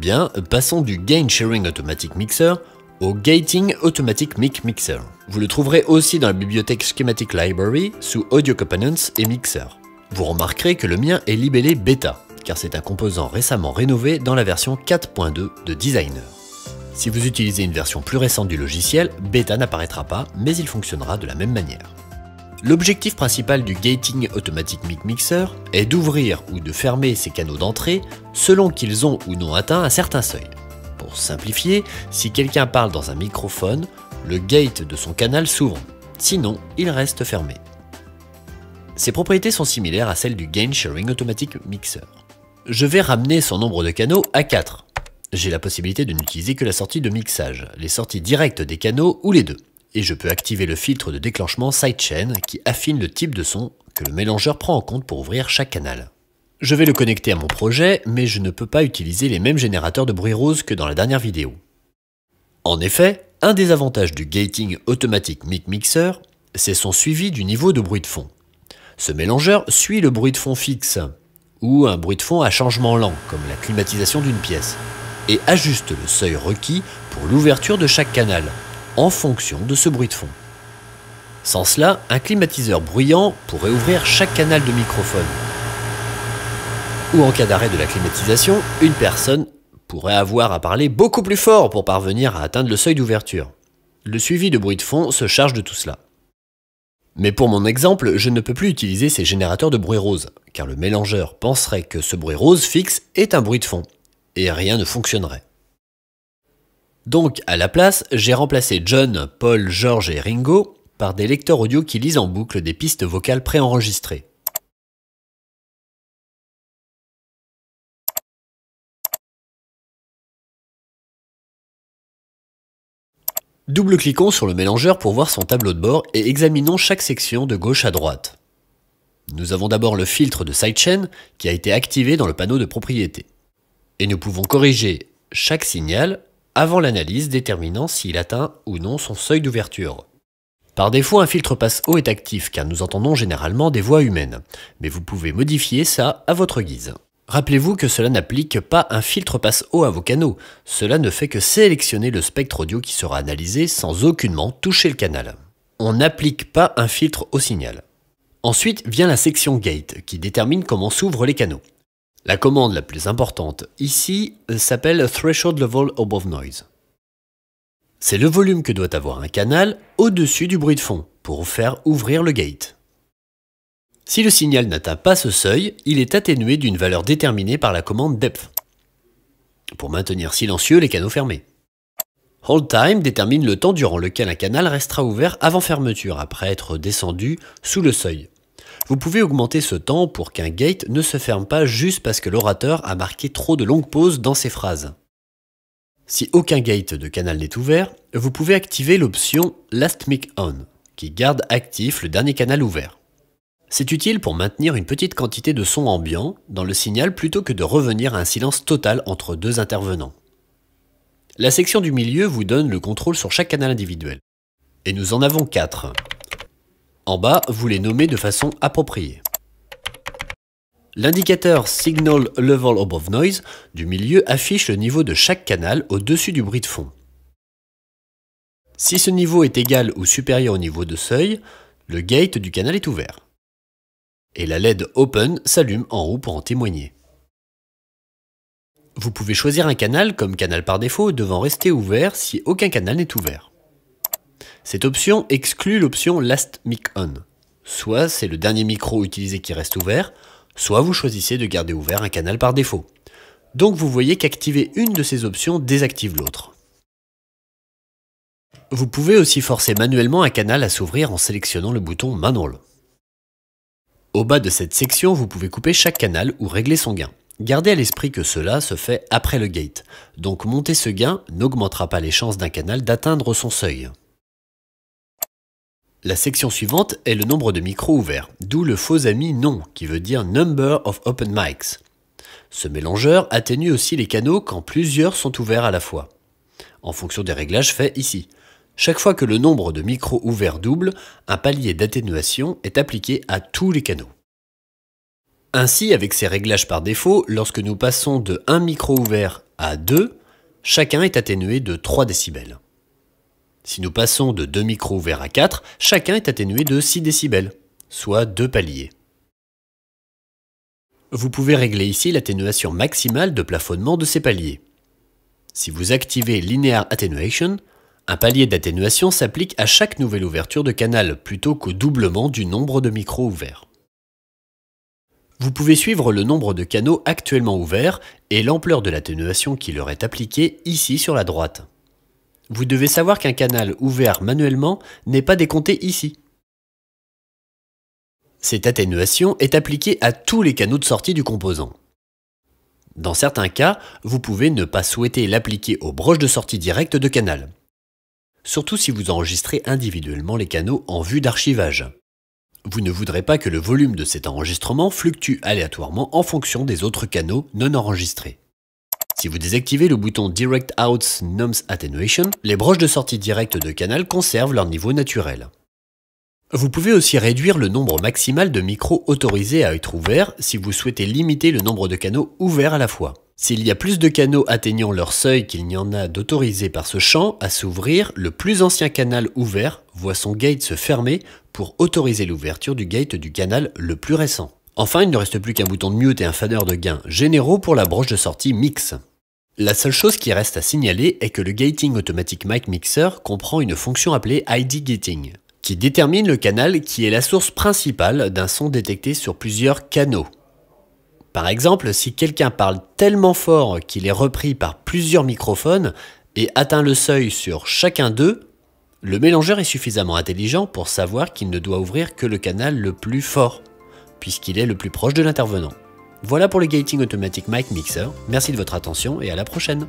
Bien, passons du Gain Sharing Automatic Mixer au Gating Automatic Mic Mixer. Vous le trouverez aussi dans la bibliothèque Schematic Library sous Audio Components et Mixer. Vous remarquerez que le mien est libellé Beta, car c'est un composant récemment rénové dans la version 4.2 de Designer. Si vous utilisez une version plus récente du logiciel, Beta n'apparaîtra pas, mais il fonctionnera de la même manière. L'objectif principal du Gating Automatic Mic Mixer est d'ouvrir ou de fermer ces canaux d'entrée selon qu'ils ont ou non atteint un certain seuil. Pour simplifier, si quelqu'un parle dans un microphone, le gate de son canal s'ouvre, sinon il reste fermé. Ces propriétés sont similaires à celles du Gain Sharing Automatic Mixer. Je vais ramener son nombre de canaux à 4. J'ai la possibilité de n'utiliser que la sortie de mixage, les sorties directes des canaux ou les deux. Et je peux activer le filtre de déclenchement Sidechain qui affine le type de son que le mélangeur prend en compte pour ouvrir chaque canal. Je vais le connecter à mon projet, mais je ne peux pas utiliser les mêmes générateurs de bruit rose que dans la dernière vidéo. En effet, un des avantages du Gating Automatic Mic Mixer, c'est son suivi du niveau de bruit de fond. Ce mélangeur suit le bruit de fond fixe, ou un bruit de fond à changement lent, comme la climatisation d'une pièce, et ajuste le seuil requis pour l'ouverture de chaque canal, en fonction de ce bruit de fond. Sans cela, un climatiseur bruyant pourrait ouvrir chaque canal de microphone. Ou en cas d'arrêt de la climatisation, une personne pourrait avoir à parler beaucoup plus fort pour parvenir à atteindre le seuil d'ouverture. Le suivi de bruit de fond se charge de tout cela. Mais pour mon exemple, je ne peux plus utiliser ces générateurs de bruit rose, car le mélangeur penserait que ce bruit rose fixe est un bruit de fond, et rien ne fonctionnerait. Donc, à la place, j'ai remplacé John, Paul, George et Ringo par des lecteurs audio qui lisent en boucle des pistes vocales préenregistrées. Double-cliquons sur le mélangeur pour voir son tableau de bord et examinons chaque section de gauche à droite. Nous avons d'abord le filtre de Sidechain qui a été activé dans le panneau de propriétés. Et nous pouvons corriger chaque signal avant l'analyse déterminant s'il atteint ou non son seuil d'ouverture. Par défaut, un filtre passe-haut est actif car nous entendons généralement des voix humaines, mais vous pouvez modifier ça à votre guise. Rappelez-vous que cela n'applique pas un filtre passe-haut à vos canaux, cela ne fait que sélectionner le spectre audio qui sera analysé sans aucunement toucher le canal. On n'applique pas un filtre au signal. Ensuite vient la section Gate qui détermine comment s'ouvrent les canaux. La commande la plus importante ici s'appelle Threshold Level Above Noise. C'est le volume que doit avoir un canal au-dessus du bruit de fond pour faire ouvrir le gate. Si le signal n'atteint pas ce seuil, il est atténué d'une valeur déterminée par la commande Depth pour maintenir silencieux les canaux fermés. Hold Time détermine le temps durant lequel un canal restera ouvert avant fermeture après être descendu sous le seuil. Vous pouvez augmenter ce temps pour qu'un gate ne se ferme pas juste parce que l'orateur a marqué trop de longues pauses dans ses phrases. Si aucun gate de canal n'est ouvert, vous pouvez activer l'option Last Mic On, qui garde actif le dernier canal ouvert. C'est utile pour maintenir une petite quantité de son ambiant dans le signal plutôt que de revenir à un silence total entre deux intervenants. La section du milieu vous donne le contrôle sur chaque canal individuel. Et nous en avons 4. En bas, vous les nommez de façon appropriée. L'indicateur Signal Level Above Noise du milieu affiche le niveau de chaque canal au-dessus du bruit de fond. Si ce niveau est égal ou supérieur au niveau de seuil, le gate du canal est ouvert. Et la LED Open s'allume en haut pour en témoigner. Vous pouvez choisir un canal comme canal par défaut devant rester ouvert si aucun canal n'est ouvert. Cette option exclut l'option Last Mic On. Soit c'est le dernier micro utilisé qui reste ouvert, soit vous choisissez de garder ouvert un canal par défaut. Donc vous voyez qu'activer une de ces options désactive l'autre. Vous pouvez aussi forcer manuellement un canal à s'ouvrir en sélectionnant le bouton Manual. Au bas de cette section, vous pouvez couper chaque canal ou régler son gain. Gardez à l'esprit que cela se fait après le gate, donc monter ce gain n'augmentera pas les chances d'un canal d'atteindre son seuil. La section suivante est le nombre de micros ouverts, d'où le faux ami non, qui veut dire Number of Open Mics. Ce mélangeur atténue aussi les canaux quand plusieurs sont ouverts à la fois, en fonction des réglages faits ici. Chaque fois que le nombre de micros ouverts double, un palier d'atténuation est appliqué à tous les canaux. Ainsi, avec ces réglages par défaut, lorsque nous passons de 1 micro ouvert à 2, chacun est atténué de 3 décibels. Si nous passons de 2 micros ouverts à 4, chacun est atténué de 6 décibels, soit 2 paliers. Vous pouvez régler ici l'atténuation maximale de plafonnement de ces paliers. Si vous activez Linear Attenuation, un palier d'atténuation s'applique à chaque nouvelle ouverture de canal plutôt qu'au doublement du nombre de micros ouverts. Vous pouvez suivre le nombre de canaux actuellement ouverts et l'ampleur de l'atténuation qui leur est appliquée ici sur la droite. Vous devez savoir qu'un canal ouvert manuellement n'est pas décompté ici. Cette atténuation est appliquée à tous les canaux de sortie du composant. Dans certains cas, vous pouvez ne pas souhaiter l'appliquer aux broches de sortie directe de canal. Surtout si vous enregistrez individuellement les canaux en vue d'archivage. Vous ne voudrez pas que le volume de cet enregistrement fluctue aléatoirement en fonction des autres canaux non enregistrés. Si vous désactivez le bouton Direct Out's Noms Attenuation, les broches de sortie directe de canal conservent leur niveau naturel. Vous pouvez aussi réduire le nombre maximal de micros autorisés à être ouverts si vous souhaitez limiter le nombre de canaux ouverts à la fois. S'il y a plus de canaux atteignant leur seuil qu'il n'y en a d'autorisés par ce champ à s'ouvrir, le plus ancien canal ouvert voit son gate se fermer pour autoriser l'ouverture du gate du canal le plus récent. Enfin, il ne reste plus qu'un bouton de mute et un fader de gain généraux pour la broche de sortie mix. La seule chose qui reste à signaler est que le Gating Automatic Mic Mixer comprend une fonction appelée ID Gating, qui détermine le canal qui est la source principale d'un son détecté sur plusieurs canaux. Par exemple, si quelqu'un parle tellement fort qu'il est repris par plusieurs microphones et atteint le seuil sur chacun d'eux, le mélangeur est suffisamment intelligent pour savoir qu'il ne doit ouvrir que le canal le plus fort, puisqu'il est le plus proche de l'intervenant. Voilà pour le Gating Automatic Mic Mixer, merci de votre attention et à la prochaine.